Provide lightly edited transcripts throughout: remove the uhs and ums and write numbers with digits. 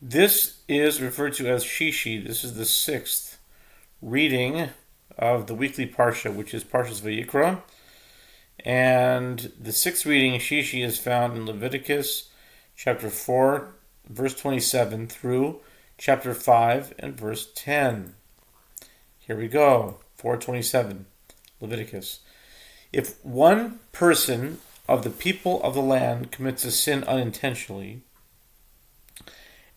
This is referred to as Shishi. This is the sixth reading of the weekly Parsha, which is Parshas Vayikra. And the sixth reading, Shishi, is found in Leviticus chapter 4, verse 27 through chapter 5 and verse 10. Here we go. 4:27, Leviticus. If one person of the people of the land commits a sin unintentionally,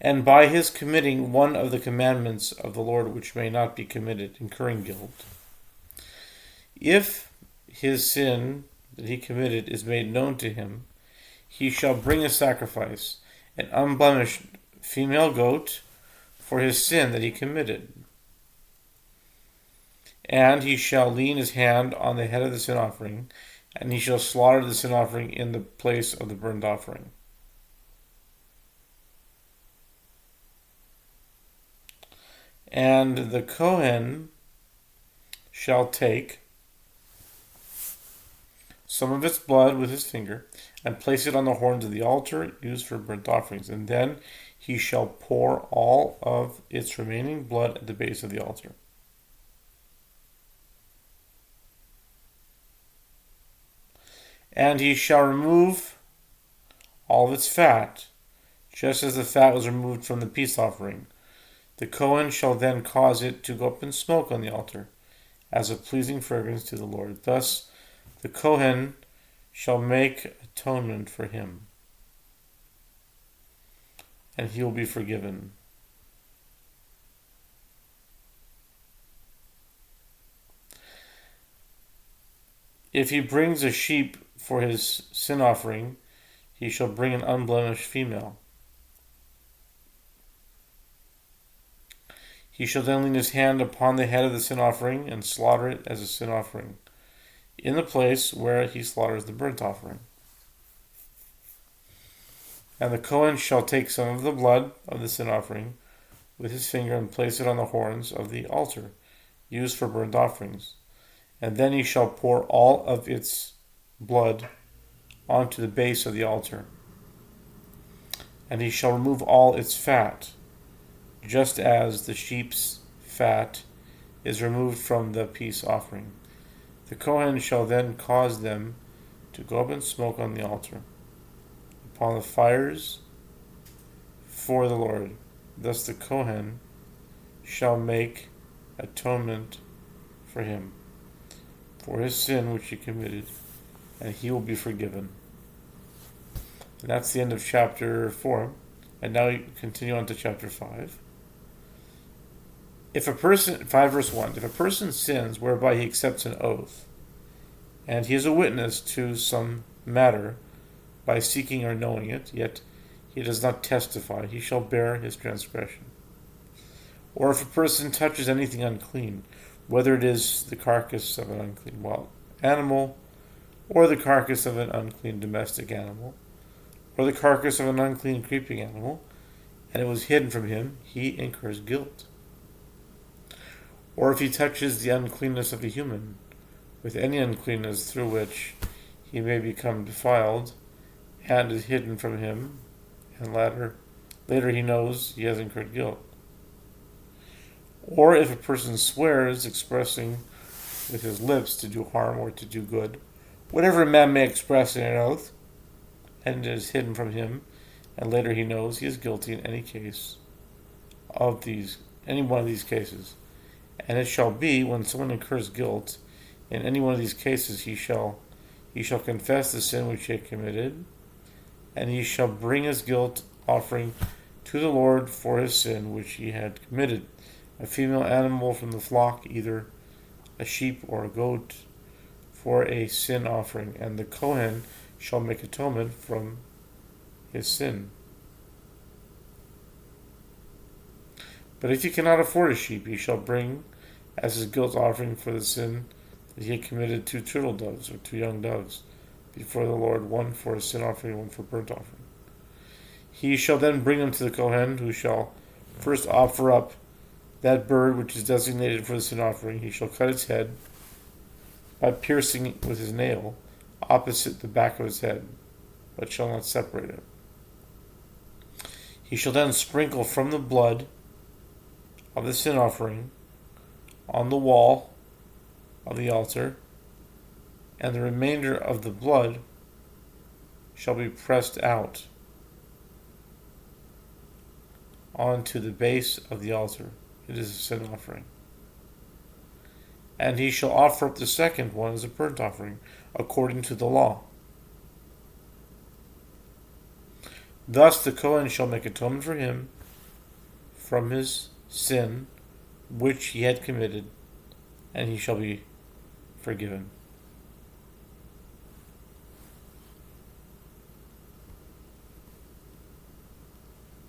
and by his committing one of the commandments of the Lord which may not be committed, incurring guilt, if his sin that he committed is made known to him, he shall bring a sacrifice, an unblemished female goat, for his sin that he committed. And he shall lean his hand on the head of the sin offering, and he shall slaughter the sin offering in the place of the burnt offering. And the Kohen shall take some of its blood with his finger, and place it on the horns of the altar used for burnt offerings, and then he shall pour all of its remaining blood at the base of the altar. And he shall remove all of its fat, just as the fat was removed from the peace offering. The Kohen shall then cause it to go up in smoke on the altar, as a pleasing fragrance to the Lord. Thus the Kohen shall make atonement for him, and he will be forgiven. If he brings a sheep for his sin offering, he shall bring an unblemished female. He shall then lean his hand upon the head of the sin offering and slaughter it as a sin offering, in the place where he slaughters the burnt offering. And the Kohen shall take some of the blood of the sin offering with his finger and place it on the horns of the altar used for burnt offerings. And then he shall pour all of its blood onto the base of the altar. And he shall remove all its fat, just as the sheep's fat is removed from the peace offering. The Kohen shall then cause them to go up in smoke on the altar, upon the fires for the Lord. Thus the Kohen shall make atonement for him, for his sin which he committed, and he will be forgiven. And that's the end of chapter 4. And now you continue on to chapter 5. If a person, 5 verse 1, if a person sins whereby he accepts an oath, and he is a witness to some matter by seeking or knowing it, yet he does not testify, he shall bear his transgression. Or if a person touches anything unclean, whether it is the carcass of an unclean wild animal, or the carcass of an unclean domestic animal, or the carcass of an unclean creeping animal, and it was hidden from him, he incurs guilt. Or if he touches the uncleanness of a human, with any uncleanness through which he may become defiled, and is hidden from him, and later he knows he has incurred guilt. Or if a person swears, expressing with his lips to do harm or to do good, whatever a man may express in an oath, and it is hidden from him, and later he knows he is guilty in any one of these cases. And it shall be, when someone incurs guilt in any one of these cases, he shall confess the sin which he had committed, and he shall bring his guilt offering to the Lord for his sin which he had committed, a female animal from the flock, either a sheep or a goat, for a sin offering, and the Kohen shall make atonement from his sin. But if he cannot afford a sheep, he shall bring as his guilt offering for the sin that he had committed 2 turtle doves or 2 young doves before the Lord, one for a sin offering, one for burnt offering. He shall then bring them to the Kohen, who shall first offer up that bird which is designated for the sin offering. He shall cut its head by piercing it with his nail opposite the back of his head, but shall not separate it. He shall then sprinkle from the blood of the sin offering on the wall of the altar, and the remainder of the blood shall be pressed out onto the base of the altar. It is a sin offering. And he shall offer up the second one as a burnt offering, according to the law. Thus the Kohen shall make atonement for him from his sin which he had committed, and he shall be forgiven.